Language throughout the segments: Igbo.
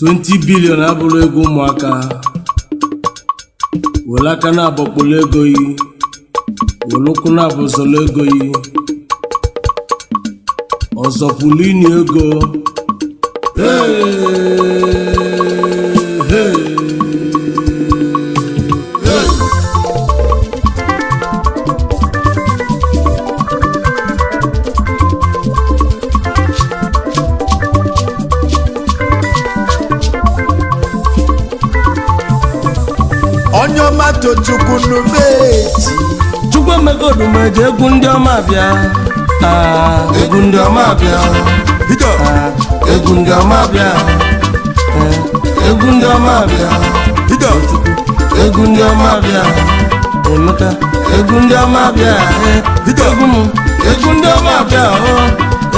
20 billion abụrụ ego ụmụaka were aka na-abọkpọrọ ego yi were ụkwụ na-abọzọrọ ego yi ọzọ pụrụ ini ego Onyoma to chukwu n'ubeji chukwu emegodu meje egwu ndị ọma bịa egwu ndị ọma bịa egwu ndị ọma bịa egwu ndị ọma bịa egwu ndị ọma bịa Emeka egwu ndị ọma bịa egwu m egwu ndị ọma bịa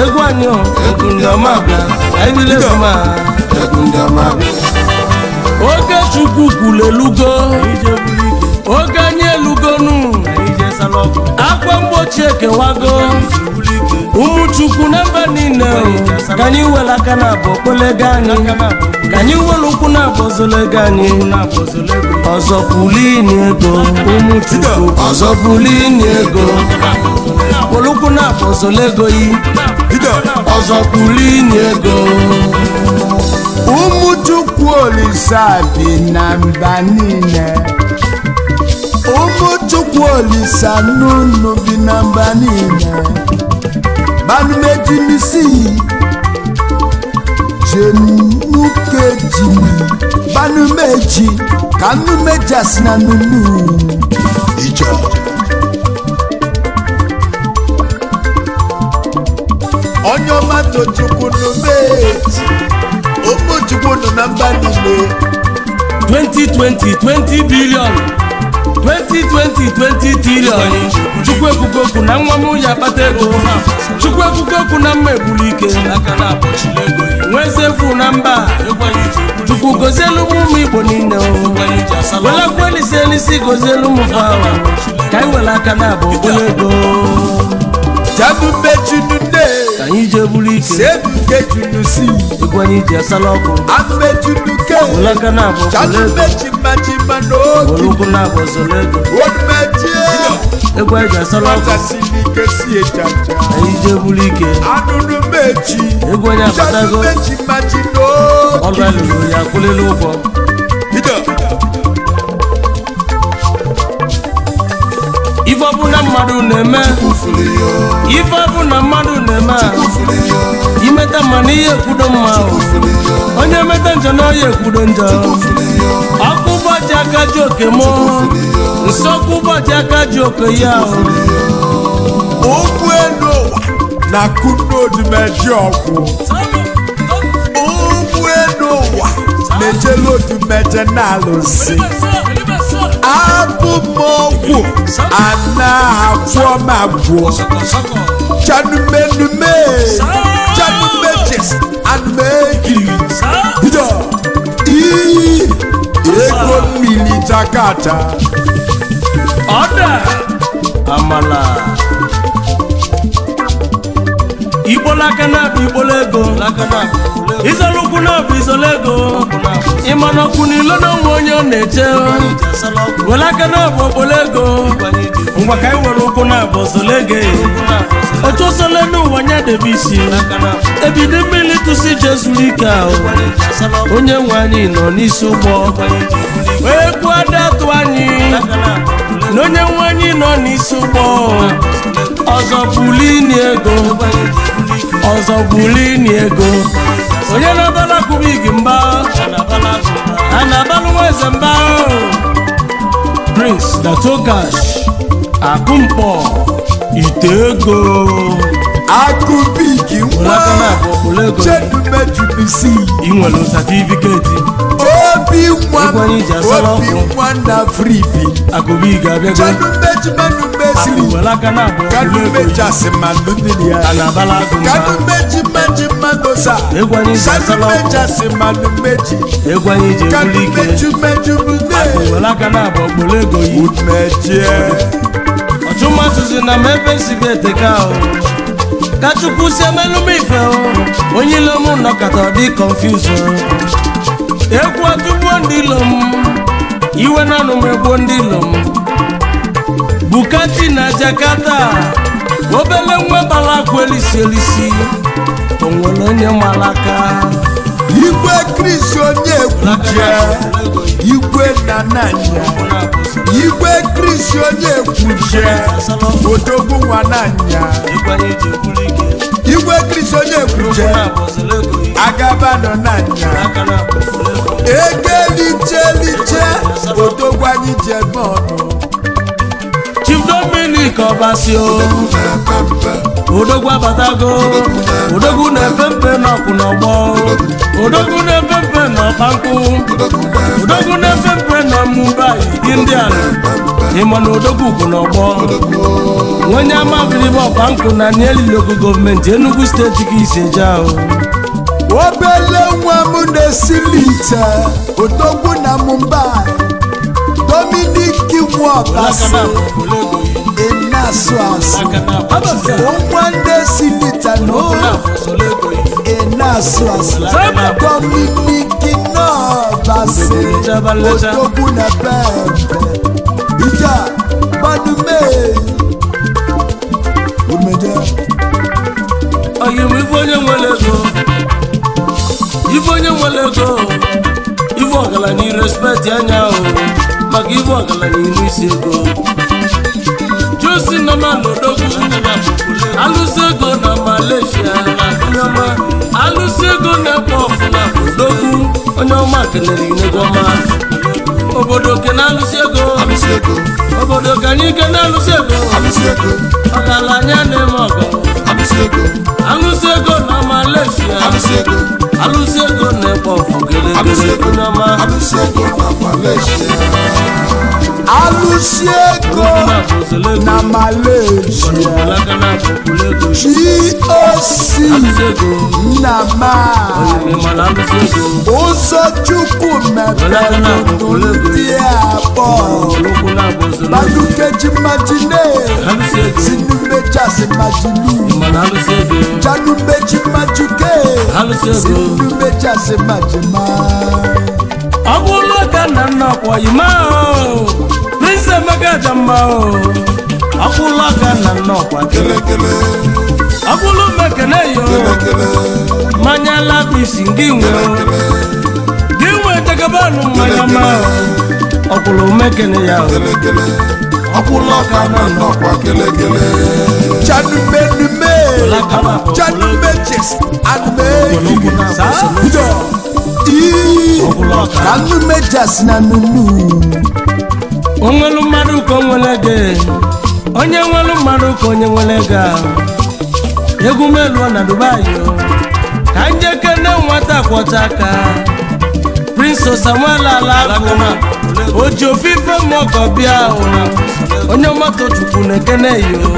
egwu anyị egwu ndị ọma bịa anyị bile ma egwu ndị ọma bịa oge chukwu kwuru elugo oge anyị elugonu akwa mgbochi ekewago ụmụ chukwu na mba niile ka anyị were aka na-abụ okpolego anyị ka anyị were ụkwụ na-abụ ozolego anyị ọzọ pulini ego ụmụ chukwu ọzọ pulini ego were ụkwụ na-abụ ozolego yi ọzọ pulini ego ụmụ chukwu Olisa bi na mba niile ụmụ chukwu Olisa n'unu bi na mba niile banumeji n'isi jenukeji banumeji ka numeji asị na nunu ije Onyoma to chukwu n'ubeji ụmụ chukwu nọ na mba niile 2020 20 billion 2020 trillion chukwu ekwugo okwu na nwa m ya akpata ego chukwu ekwugo okwu na mma egburu ike nwezefu na mba chukwu gozielu ụmụ Igbo niile wela kwelisi elisi gozielu ụmụ fawa ka anyị were aka na-abụ okpolo ego Jabumejunude ka anyị jee buru ike Sebukejunusi egwu anyị ji asala ọkụ Amejunuke were aka na-abụ okpolo ego Jalumejimajima were n'oge ụkwụ na-abụ ọzọrọ ego Onumejie egwu anyị ji asala ọkụ Matasilike si ejaja anyị jee buru ike Anunumeji egwu anyị abatago Jalumejimaji ọrụ n'oge alụrụ ya kwụlelu ụgwọ ife ọbụla mmadụ na-eme ife ọbụla mmadụ na-eme imeta mma na ihe ekwudo mma onye meta njọ na onye ekwudo njọ ọkụ ụbọchị aka ji oke mụ nsọkụ ụbọchị aka ji oke ya Okwu elu ụwa na kunodumeji ọgwụ Okwu elu ụwa na-ejelu odumeje na-alụsi abụmọgwụ ana-agwọ ma gwụọ chanumenume chanumejes anumegiri iyi ego mmiri Jakarta ọda amala igbola aka na-abụ igbola ego izolu ụkwụ na-abụ izolu ego ịma na ọkwụ n'ilo na onwe onye ọ na-eche were aka na-abụ okpolo ego ngwa ka anyị were ụkwụ na-abụ ozolo ego otu osole n'ụwa nya debe isi ebido mmiri tụsi jezuru ike ahụ onye nwe anyị nọ n'isi ụgbọ ekwu ada atụ anyị na onye nwe anyị nọ n'isi ụgbọ ọzọ bulini ego ọzọ bulini ego onye na-abala kubigi mba a na-abalụ nwa eze mba Prince Datogash akụmkpọ ite ego akụbigi nwa Chedumejunisi inwere satifiketi obi nwa na frivi akụbigi abịago Chedumejimesiri Kanumejasimanudiri Kanumejimajimadosa Sanumejasimanumeji Kanumejumejubude were aka na-abụ okpolo ego yi Udmejie ọchụmatụzi na m ebe nsibi eteka ahụ ka chukwu si emelụ m ife onye ilo m nọkọta dị confuse egwu atụgbuo ndị ilom iwe na anụ m egbuo ndị ilom Bukati na Jakarta obele nwa gbara akwa elisi elisi onwere onye malaka Igwe Chris onye ekwuje Igwe Nananya Igwe Chris onye ekwuje Odogwu Nwananya Igwe Chris onye ekwuje Agabano Nanya Liche Odogwu anyị jebọnụ Chief Dominic Obasio Odogwu abatago Odogwu na-epempe n'ọkụ n'ọgbọ Odogwu na-epempe n'ọkpankụ Odogwu na-epempe na Mumbai India ịma na Odogwu kwụ n'ọgbọ onye amabiribe ọkpankụ na Nieli Local Government Enugu steeti ka iseja obele nwa m na-esilite Odogwu na Mumbai Dominic Obasio Enasuas Omwande Silita no Enasuas Dominic Obasio Odogwu na Pempe Ija Badume Umeja Oyimu ife onye nwere ego Ife onye nwere ego Ife ọgaranya respect anya o maka ife ọgaranya ilu isi ego Josi nọ na Odogwu alụsị ego na Malaysia alụsị ego na-ekpo ọfụ na Odogwu onye ọma kelere inego ọma obodo ke na alụsị ego obodo ka anyị ke na alụsị ego ọgaranya na-eme ọgọ alụsị ego na Malaysia alụsị ego na-ekpo ọfụ kelere onye ọma alụsị ego na Malaysia GOC Nnama Ụzọchukwu mepere ndị abụọ Badukeji Majine Sinumejas Majilu Janumeji Majuke Sinumejas Majima Ọbụlụ ka na nnọkwa yima o Prince Emeka Jamba o Ọbụlụ ka na nnọkwa kelekele Ọbụlụ mekene yo Manya labisi gị nwe tegabanu mmanya ma Ọbụlụ mekene ya o Ọbụlụ ka na nnọkwa kelekele Janumenume Janumejes Anume Janumejas na nunu Onwelu mmadụ ka onwele gị Onye nwelu mmadụ ka onye nwele ga Egwu melu na Dubai Ka njeke na nwata kwọta aka Prince Samuel Alakụ Oji ofife mọkọ bịa Onye mmadụ chukwu na-ekene yo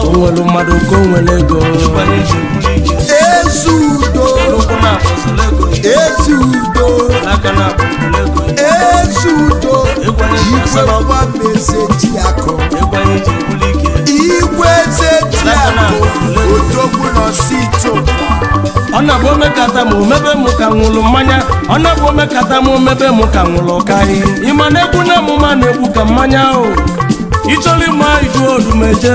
Onwelu mmadụ ka onwele go Ezudo Ezudo Ezudo Igwe kwa meseji yako Igwe zeti yako Odogwu no sito Ona bo mekata mu mebe mu ka nwulu mmanya Ona bo mekata mu mebe mu ka nwulu kai Ima na-egwu na mụma na-egwu ka mmanya o Icholi ma idu odumeje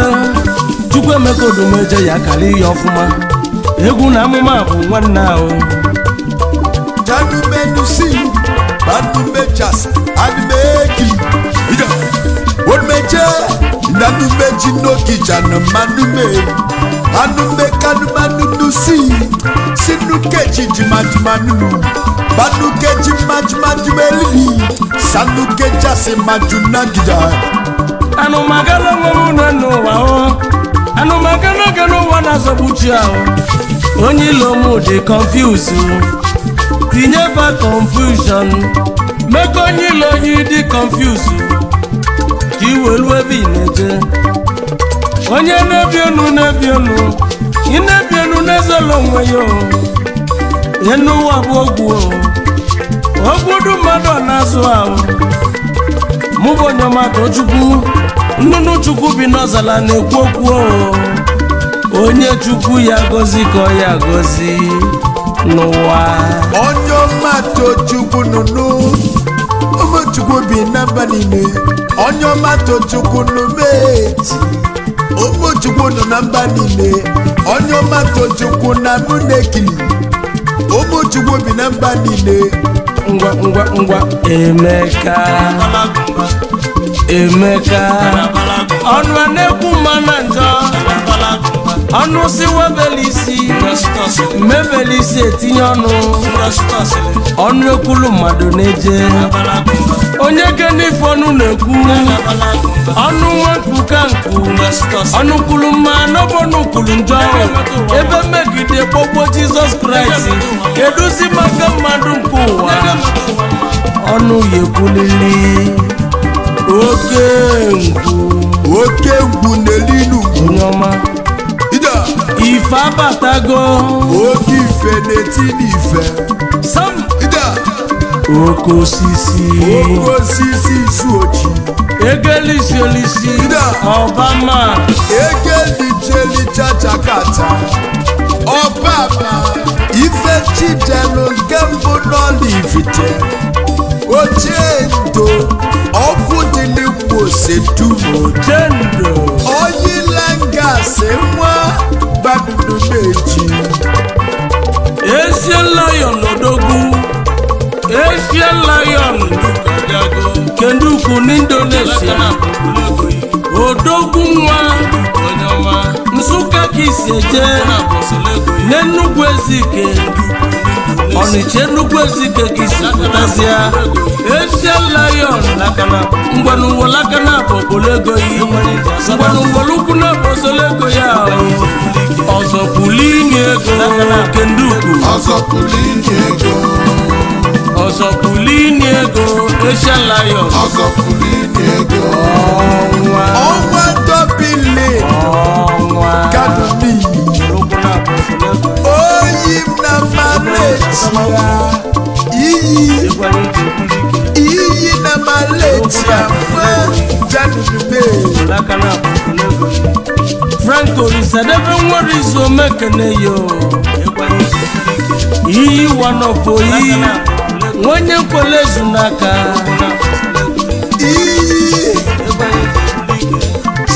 Chukwu emeka odumeje ya kali ya ọfụma Egwu na amụma bụ nwanne ahụ Janumenusi Banumejas Anumeki Ida Odmeje Nanumeji Noki Janumanume Anumenusi Sinukeji Jimajumanu Banukeji Majumajumeli Sanukeja Semajunagida Anumagalo nwere n'ụwa o Anumagalo ga n'ụwa na-azọgbuchi ahụ Onye ilo mụ dị confuse Tinye fa confusion Make onye ilo onye dị confuse Ka iwelu ebe ị na-eje Onye na-ebi enu Ị na-ebi enu n'ezolo onwe ya Ihe n'ụwa bụ ogwu Ogwu du mmadụ na-azụ ahụ Mụ bụ onye ọma Chukwu Nnụnụ Chukwu bi n'ọzala na-ekwu okwu Onye Chukwu ya gozi ka ọ ya gozi n'ụwa onye ọma tochukwu nụnụ ụmụchukwu bi na mba niile onye ọma tochukwu n'umeti ụmụchukwu nọ na mba niile onye ọma tochukwu na nunekili ụmụchukwu bi na mba niile ngwa Emeka ọnụ a na-ekwu mma na njọ ọnụ si webelisi mebelisi etinye ọnụ ekwulu mmadụ na-eje onye genife ọnụ na-ekwu ọnụ nwepụ ka nkwu ọnụ kwulu mma n'ọbọnụ kwulu njọ ebe megide kpọgbo Jizọs Kraịst eduzi maka mmadụ nke ụwa ọnụ ya ekwulili oke ngwu n'elinu onye ọma ife abatago oke ife na-eti n'ife sam oke osisi isu ochi egelisi ọbama egelichelichachakata ọbaba ife chidelu nke mbụ n'ọlivite ochie ndo ọkụ dị n'Igbo setumo jendo oyilangasi nwa badudu meji Asian lion odogwu Asian lion kenduku n'Indonesia odogwu nwa Nsụka ka isi eje n'Enugu Ezike Ọnịcha Enugu Ezike ka isi pụtasịa Asian lion ngwanụwa lakana bụ obolego yi ngwanụwa lukwu na bụ osolego ya ọzọ pulini ego kenduku ọzọ pulini ego Asian lion ọnwa dobili kadumi oyi na Malaysia iyi na Malaysia nwa janube Franco risadebe nwere izu omekene yo iyi wanofoyi nwenye nkwele ezu n'aka iyi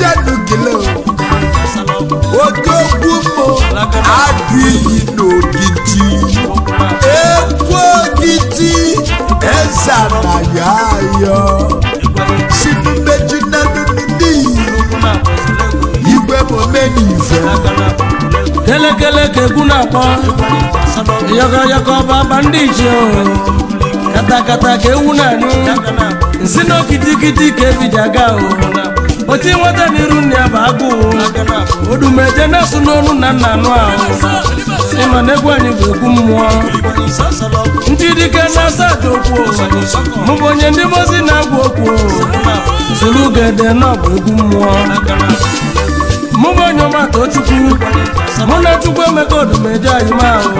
janugilo odogwu mo agụ iyi n'ogidi ekwu ogidi eza na ya ayọ sinumeju na nunudi igwe momeni ife kelekele ka egwu na-akpọ yọkọyọkọ baba ndị iche katakata ka ewu na-anụ nsi na okitikiti ka ebijaga oti nweta n'iru nne ya bụ agụụ odumeje na-asụ n'ọnụ na nna anụ ahụ ịma na egwu anyị bụ egwu mmụọ ndị dike na-asa aja okwu mụ bụ onye ndị mozi na-agwa okwu zuru gede na ọ bụ egwu mmụọ mụ bụ onye ọmata Chukwu mụ na Chukwu Emeka odumeje anyị ma ahụ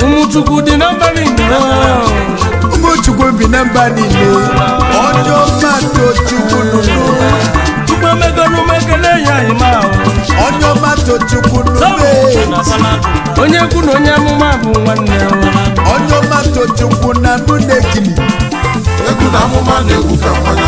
ụmụ Chukwu dị na mba niile ụmụchukwu bi na mba niile onye ọmata Chukwu nụnụ Chukwu Emeka n'umekele ya anyị ma ahụ onye ọmata Chukwu nụnụ onye ekwu na onye amụma bụ nwanne onye ọmata Chukwu na nụ na-ekili egwu na amụma na-egwu ka mmanya